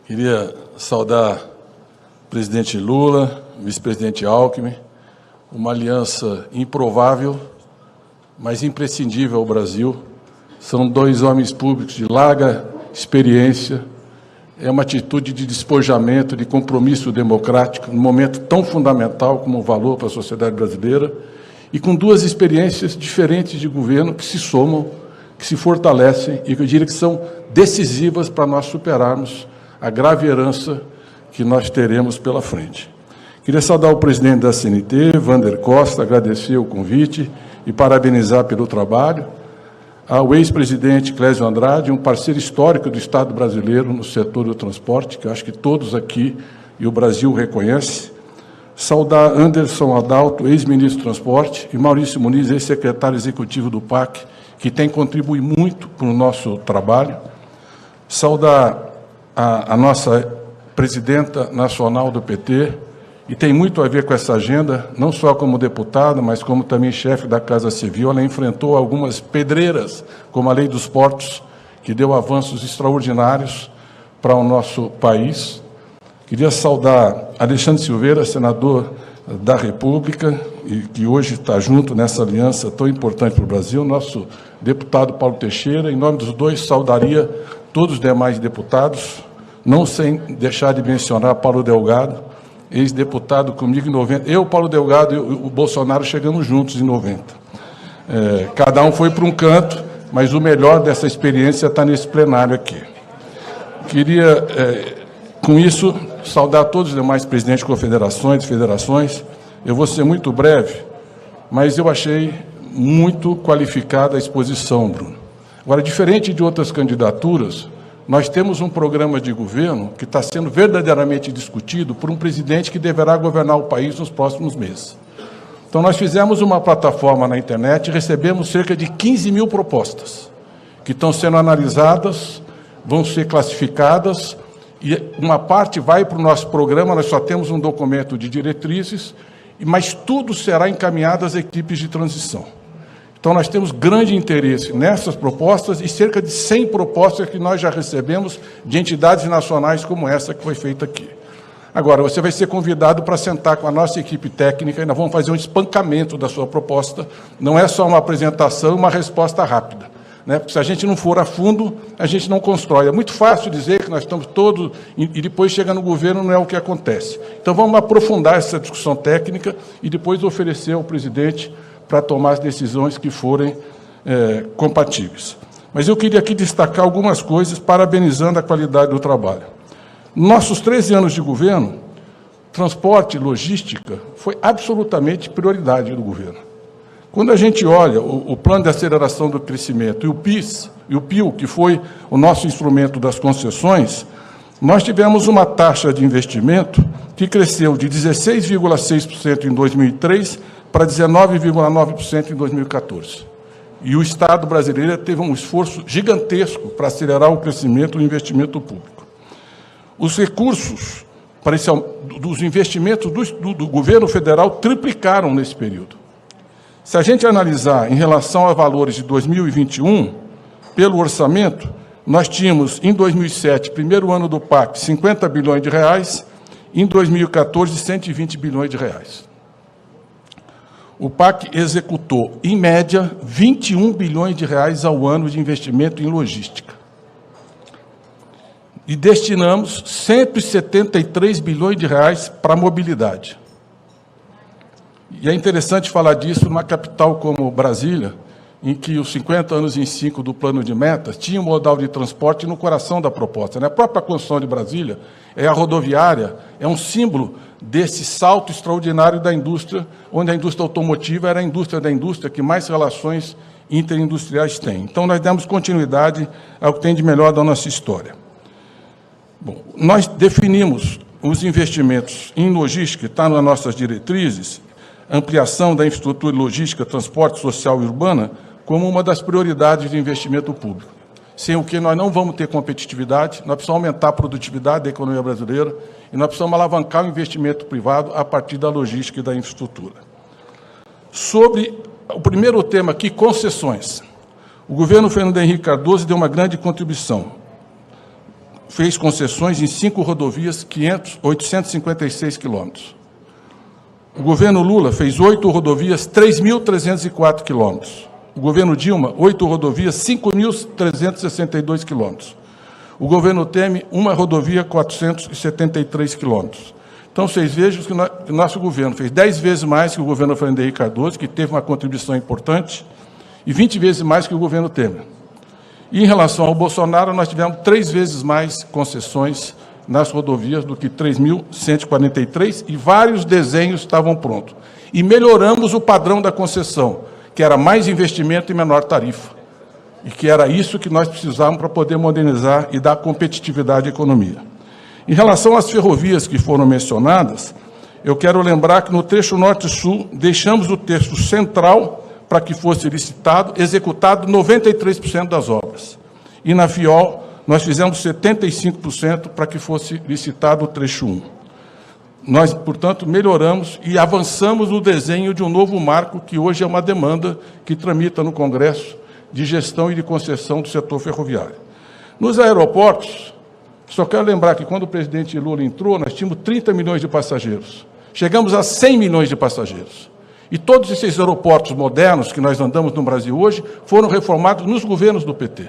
Queria saudar o presidente Lula, o vice-presidente Alckmin, uma aliança improvável, mas imprescindível ao Brasil. São dois homens públicos de larga experiência, é uma atitude de despojamento, de compromisso democrático, num momento tão fundamental como o valor para a sociedade brasileira, e com duas experiências diferentes de governo que se somam, que se fortalecem e que eu diria que são decisivas para nós superarmos a grave herança que nós teremos pela frente. Queria saudar o presidente da CNT, Wander Costa, agradecer o convite e parabenizar pelo trabalho, ao ex-presidente Clésio Andrade, um parceiro histórico do Estado brasileiro no setor do transporte, que eu acho que todos aqui e o Brasil reconhecem, saudar Anderson Adalto, ex-ministro do Transporte, e Maurício Muniz, ex-secretário executivo do PAC, que tem contribuído muito para o nosso trabalho, saudar a nossa presidenta nacional do PT, e tem muito a ver com essa agenda, não só como deputada, mas como também chefe da Casa Civil. Ela enfrentou algumas pedreiras, como a Lei dos Portos, que deu avanços extraordinários para o nosso país. Queria saudar Alexandre Silveira, senador da República, e que hoje está junto nessa aliança tão importante para o Brasil, nosso deputado Paulo Teixeira. Em nome dos dois, saudaria todos os demais deputados, não sem deixar de mencionar Paulo Delgado, ex-deputado comigo em 90. Eu, Paulo Delgado e o Bolsonaro chegamos juntos em 90. Cada um foi para um canto, mas o melhor dessa experiência está nesse plenário aqui. Queria, com isso, saudar todos os demais presidentes de confederações e federações. Eu vou ser muito breve, mas eu achei muito qualificada a exposição, Bruno. Agora, diferente de outras candidaturas, nós temos um programa de governo que está sendo verdadeiramente discutido por um presidente que deverá governar o país nos próximos meses. Então, nós fizemos uma plataforma na internet e recebemos cerca de 15 mil propostas, que estão sendo analisadas, vão ser classificadas, e uma parte vai para o nosso programa. Nós só temos um documento de diretrizes, mas tudo será encaminhado às equipes de transição. Então, nós temos grande interesse nessas propostas e cerca de 100 propostas que nós já recebemos de entidades nacionais como essa que foi feita aqui. Agora, você vai ser convidado para sentar com a nossa equipe técnica e nós vamos fazer um espancamento da sua proposta. Não é só uma apresentação, uma resposta rápida, né? Porque se a gente não for a fundo, a gente não constrói. É muito fácil dizer que nós estamos todos, e depois chega no governo, não é o que acontece. Então, vamos aprofundar essa discussão técnica e depois oferecer ao presidente para tomar as decisões que forem compatíveis. Mas eu queria aqui destacar algumas coisas, parabenizando a qualidade do trabalho. Nossos 13 anos de governo, transporte e logística foi absolutamente prioridade do governo. Quando a gente olha o Plano de Aceleração do Crescimento e o PIS, e o PIO, que foi o nosso instrumento das concessões, nós tivemos uma taxa de investimento que cresceu de 16,6% em 2003 para 19,9% em 2014. E o Estado brasileiro teve um esforço gigantesco para acelerar o crescimento do investimento público. Os recursos dos investimentos do governo federal triplicaram nesse período. Se a gente analisar em relação a valores de 2021, pelo orçamento, nós tínhamos, em 2007, primeiro ano do PAC, 50 bilhões de reais, em 2014, 120 bilhões de reais. O PAC executou, em média, 21 bilhões de reais ao ano de investimento em logística. E destinamos 173 bilhões de reais para a mobilidade. E é interessante falar disso numa capital como Brasília, em que os 50 anos em 5 do plano de metas tinha um modal de transporte no coração da proposta, né? A própria construção de Brasília, a rodoviária, é um símbolo desse salto extraordinário da indústria, onde a indústria automotiva era a indústria da indústria que mais relações interindustriais tem. Então, nós demos continuidade ao que tem de melhor da nossa história. Bom, nós definimos os investimentos em logística, está nas nossas diretrizes, ampliação da infraestrutura logística, transporte social e urbana, como uma das prioridades de investimento público. Sem o que nós não vamos ter competitividade, nós precisamos aumentar a produtividade da economia brasileira e nós precisamos alavancar o investimento privado a partir da logística e da infraestrutura. Sobre o primeiro tema aqui, concessões. O governo Fernando Henrique Cardoso deu uma grande contribuição. fez concessões em 5 rodovias, 856 quilômetros. O governo Lula fez 8 rodovias, 3.304 quilômetros. O governo Dilma, 8 rodovias, 5.362 quilômetros. O governo Temer, 1 rodovia, 473 quilômetros. Então, vocês vejam que o nosso governo fez 10 vezes mais que o governo Fernando Henrique Cardoso, que teve uma contribuição importante, e 20 vezes mais que o governo Temer. E, em relação ao Bolsonaro, nós tivemos 3 vezes mais concessões nas rodovias do que 3.143, e vários desenhos estavam prontos. E melhoramos o padrão da concessão, que era mais investimento e menor tarifa. E que era isso que nós precisávamos para poder modernizar e dar competitividade à economia. Em relação às ferrovias que foram mencionadas, eu quero lembrar que no trecho norte-sul deixamos o trecho central para que fosse licitado, executado 93% das obras. E na FIOL, nós fizemos 75% para que fosse licitado o trecho 1. Nós, portanto, melhoramos e avançamos no desenho de um novo marco, que hoje é uma demanda que tramita no Congresso, de gestão e de concessão do setor ferroviário. Nos aeroportos, só quero lembrar que quando o presidente Lula entrou, nós tínhamos 30 milhões de passageiros. Chegamos a 100 milhões de passageiros. E todos esses aeroportos modernos que nós andamos no Brasil hoje foram reformados nos governos do PT.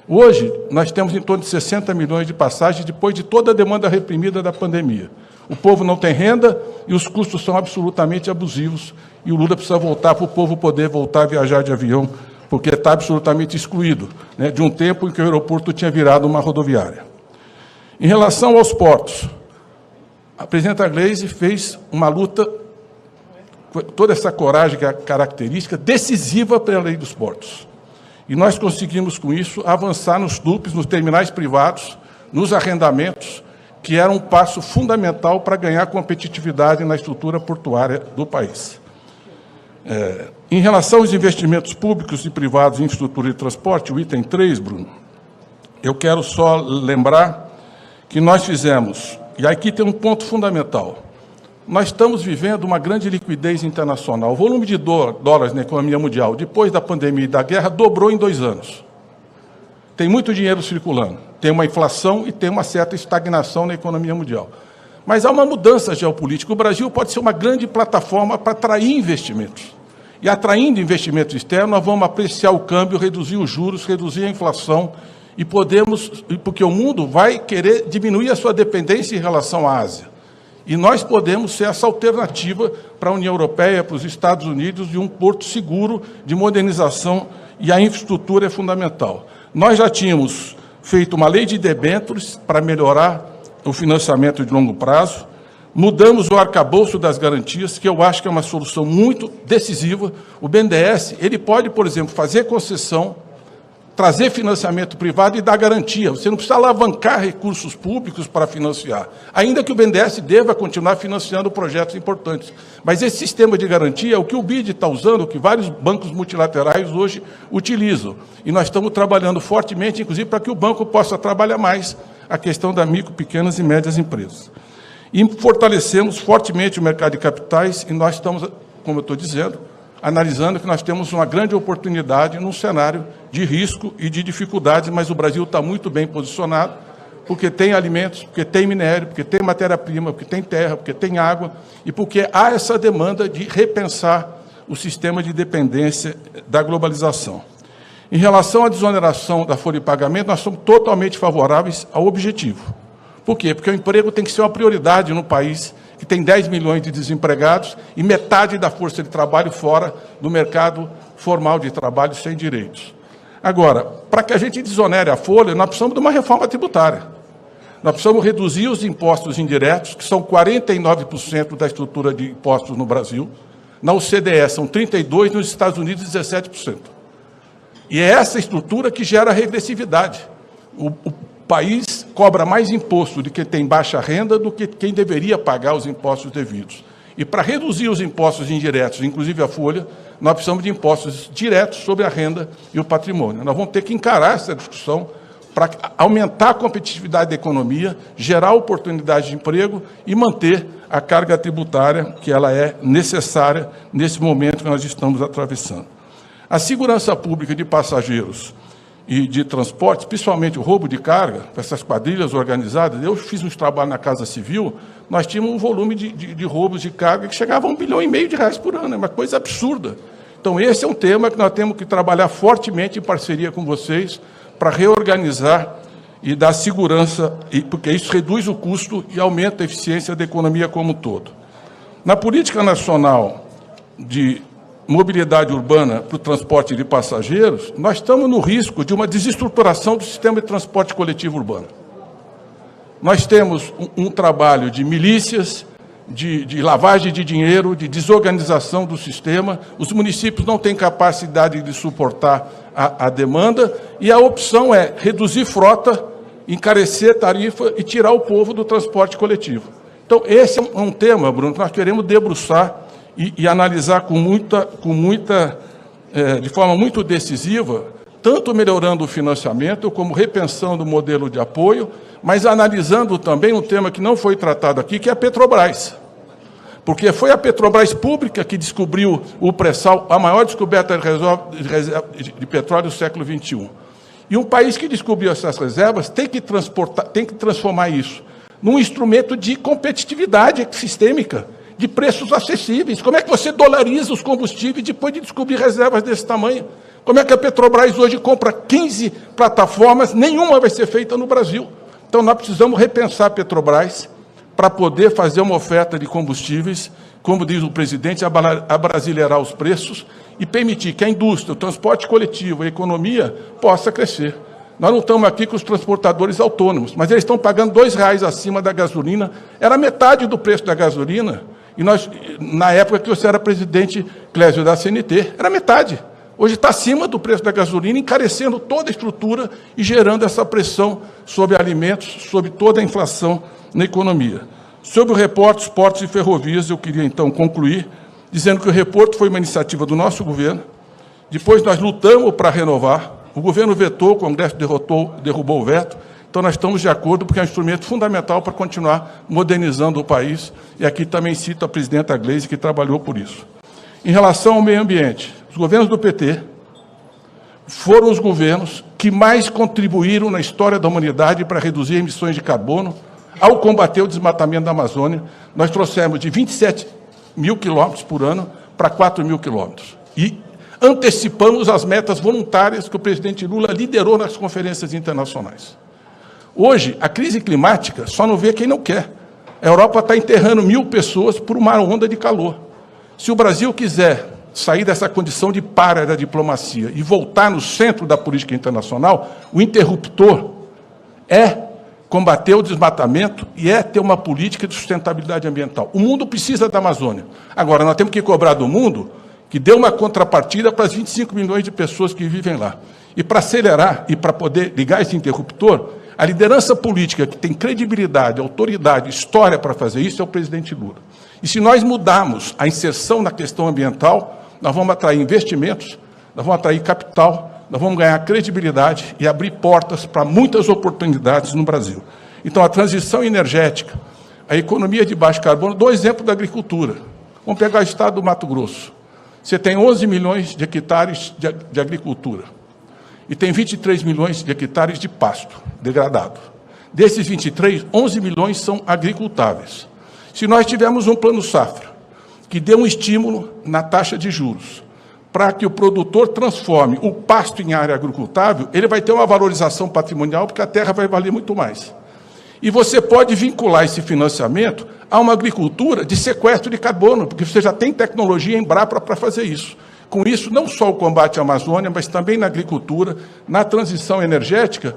Hoje, nós temos em torno de 60 milhões de passagens depois de toda a demanda reprimida da pandemia. O povo não tem renda e os custos são absolutamente abusivos. E o Lula precisa voltar para o povo poder voltar a viajar de avião, porque está absolutamente excluído, né, de um tempo em que o aeroporto tinha virado uma rodoviária. Em relação aos portos, a presidenta Gleisi fez uma luta, toda essa coragem característica, decisiva pela lei dos portos. E nós conseguimos, com isso, avançar nos TUPs, nos terminais privados, nos arrendamentos, que era um passo fundamental para ganhar competitividade na estrutura portuária do país. Em relação aos investimentos públicos e privados em infraestrutura de transporte, o item 3, Bruno, eu quero só lembrar que nós fizemos, e aqui tem um ponto fundamental, nós estamos vivendo uma grande liquidez internacional. O volume de dólares na economia mundial, depois da pandemia e da guerra, dobrou em 2 anos. Tem muito dinheiro circulando, tem uma inflação e tem uma certa estagnação na economia mundial. Mas há uma mudança geopolítica. O Brasil pode ser uma grande plataforma para atrair investimentos. E atraindo investimentos externos, nós vamos apreciar o câmbio, reduzir os juros, reduzir a inflação, e porque o mundo vai querer diminuir a sua dependência em relação à Ásia. E nós podemos ser essa alternativa para a União Europeia, para os Estados Unidos, de um porto seguro de modernização, e a infraestrutura é fundamental. Nós já tínhamos feito uma lei de debêntures para melhorar o financiamento de longo prazo, mudamos o arcabouço das garantias, que eu acho que é uma solução muito decisiva. O BNDES, ele pode, por exemplo, fazer concessão, trazer financiamento privado e dar garantia. Você não precisa alavancar recursos públicos para financiar, ainda que o BNDES deva continuar financiando projetos importantes. Mas esse sistema de garantia é o que o BID está usando, o que vários bancos multilaterais hoje utilizam. E nós estamos trabalhando fortemente, inclusive, para que o banco possa trabalhar mais a questão das micro, pequenas e médias empresas. E fortalecemos fortemente o mercado de capitais, e nós estamos, como eu estou dizendo, analisando que nós temos uma grande oportunidade num cenário de risco e de dificuldades, mas o Brasil está muito bem posicionado, porque tem alimentos, porque tem minério, porque tem matéria-prima, porque tem terra, porque tem água, e porque há essa demanda de repensar o sistema de dependência da globalização. Em relação à desoneração da folha de pagamento, nós somos totalmente favoráveis ao objetivo. Por quê? Porque o emprego tem que ser uma prioridade no país que tem 10 milhões de desempregados e metade da força de trabalho fora do mercado formal de trabalho sem direitos. Agora, para que a gente desonere a folha, nós precisamos de uma reforma tributária. Nós precisamos reduzir os impostos indiretos, que são 49% da estrutura de impostos no Brasil. Na OCDE são 32%, nos Estados Unidos 17%. E é essa estrutura que gera regressividade. O país cobra mais imposto de quem tem baixa renda do que quem deveria pagar os impostos devidos. E para reduzir os impostos indiretos, inclusive a folha, nós precisamos de impostos diretos sobre a renda e o patrimônio. Nós vamos ter que encarar essa discussão para aumentar a competitividade da economia, gerar oportunidades de emprego e manter a carga tributária, que ela é necessária nesse momento que nós estamos atravessando. A segurança pública de passageiros e de transportes, principalmente o roubo de carga, essas quadrilhas organizadas. Eu fiz uns trabalhos na Casa Civil, nós tínhamos um volume de roubos de carga que chegava a R$1,5 bilhão por ano, é uma coisa absurda. Então, esse é um tema que nós temos que trabalhar fortemente em parceria com vocês para reorganizar e dar segurança, porque isso reduz o custo e aumenta a eficiência da economia como um todo. Na política nacional de mobilidade urbana para o transporte de passageiros, nós estamos no risco de uma desestruturação do sistema de transporte coletivo urbano. Nós temos um trabalho de milícias, de lavagem de dinheiro, de desorganização do sistema, os municípios não têm capacidade de suportar a demanda, e a opção é reduzir frota, encarecer tarifa e tirar o povo do transporte coletivo. Então, esse é um tema, Bruno, que nós queremos debruçar e analisar de forma muito decisiva, tanto melhorando o financiamento, como repensando o modelo de apoio, mas analisando também um tema que não foi tratado aqui, que é a Petrobras. Porque foi a Petrobras pública que descobriu o pré-sal, a maior descoberta de petróleo do século XXI. E um país que descobriu essas reservas tem que transformar isso num instrumento de competitividade sistêmica, de preços acessíveis. Como é que você dolariza os combustíveis depois de descobrir reservas desse tamanho? Como é que a Petrobras hoje compra 15 plataformas, nenhuma vai ser feita no Brasil? Então, nós precisamos repensar a Petrobras para poder fazer uma oferta de combustíveis, como diz o presidente, abrasileirar os preços e permitir que a indústria, o transporte coletivo, a economia possa crescer. Nós não estamos aqui com os transportadores autônomos, mas eles estão pagando R$2 acima da gasolina, era metade do preço da gasolina, e nós, na época que você era presidente, Clésio, da CNT, era metade. Hoje está acima do preço da gasolina, encarecendo toda a estrutura e gerando essa pressão sobre alimentos, sobre toda a inflação na economia. Sobre o reporte, portos e ferrovias, eu queria, então, concluir dizendo que o reporto foi uma iniciativa do nosso governo, depois nós lutamos para renovar, o governo vetou, o Congresso derrubou o veto, então nós estamos de acordo, porque é um instrumento fundamental para continuar modernizando o país, e aqui também cito a presidenta Gleisi, que trabalhou por isso. Em relação ao meio ambiente, os governos do PT foram os governos que mais contribuíram na história da humanidade para reduzir emissões de carbono. Ao combater o desmatamento da Amazônia, nós trouxemos de 27 mil quilômetros por ano para 4 mil quilômetros. E antecipamos as metas voluntárias que o presidente Lula liderou nas conferências internacionais. Hoje, a crise climática só não vê quem não quer. A Europa está enterrando 1.000 pessoas por uma onda de calor. Se o Brasil quiser sair dessa condição de pária da diplomacia e voltar no centro da política internacional, o interruptor é combater o desmatamento e é ter uma política de sustentabilidade ambiental. O mundo precisa da Amazônia. Agora, nós temos que cobrar do mundo que dê uma contrapartida para as 25 milhões de pessoas que vivem lá. E para acelerar e para poder ligar esse interruptor, a liderança política que tem credibilidade, autoridade, história para fazer isso é o presidente Lula. E se nós mudarmos a inserção na questão ambiental, nós vamos atrair investimentos, nós vamos atrair capital, nós vamos ganhar credibilidade e abrir portas para muitas oportunidades no Brasil. Então, a transição energética, a economia de baixo carbono, dou exemplo da agricultura. Vamos pegar o estado do Mato Grosso. Você tem 11 milhões de hectares de agricultura e tem 23 milhões de hectares de pasto degradado. Desses 23, 11 milhões são agricultáveis. Se nós tivermos um plano safra que dê um estímulo na taxa de juros para que o produtor transforme o pasto em área agricultável, ele vai ter uma valorização patrimonial, porque a terra vai valer muito mais. E você pode vincular esse financiamento a uma agricultura de sequestro de carbono, porque você já tem tecnologia em Embrapa para fazer isso. Com isso, não só o combate à Amazônia, mas também na agricultura, na transição energética,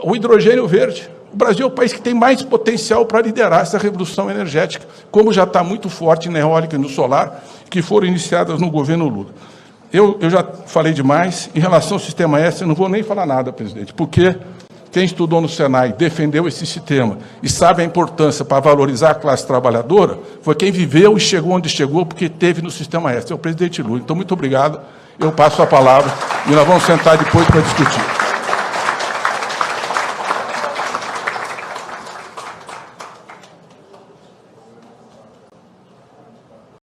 o hidrogênio verde. O Brasil é o país que tem mais potencial para liderar essa revolução energética, como já está muito forte na eólica e no solar, que foram iniciadas no governo Lula. Eu já falei demais. Em relação ao Sistema S, eu não vou nem falar nada, presidente, porque quem estudou no Senai, defendeu esse sistema e sabe a importância para valorizar a classe trabalhadora, foi quem viveu e chegou onde chegou, porque teve no Sistema S, é o presidente Lula. Então, muito obrigado. Eu passo a palavra e nós vamos sentar depois para discutir.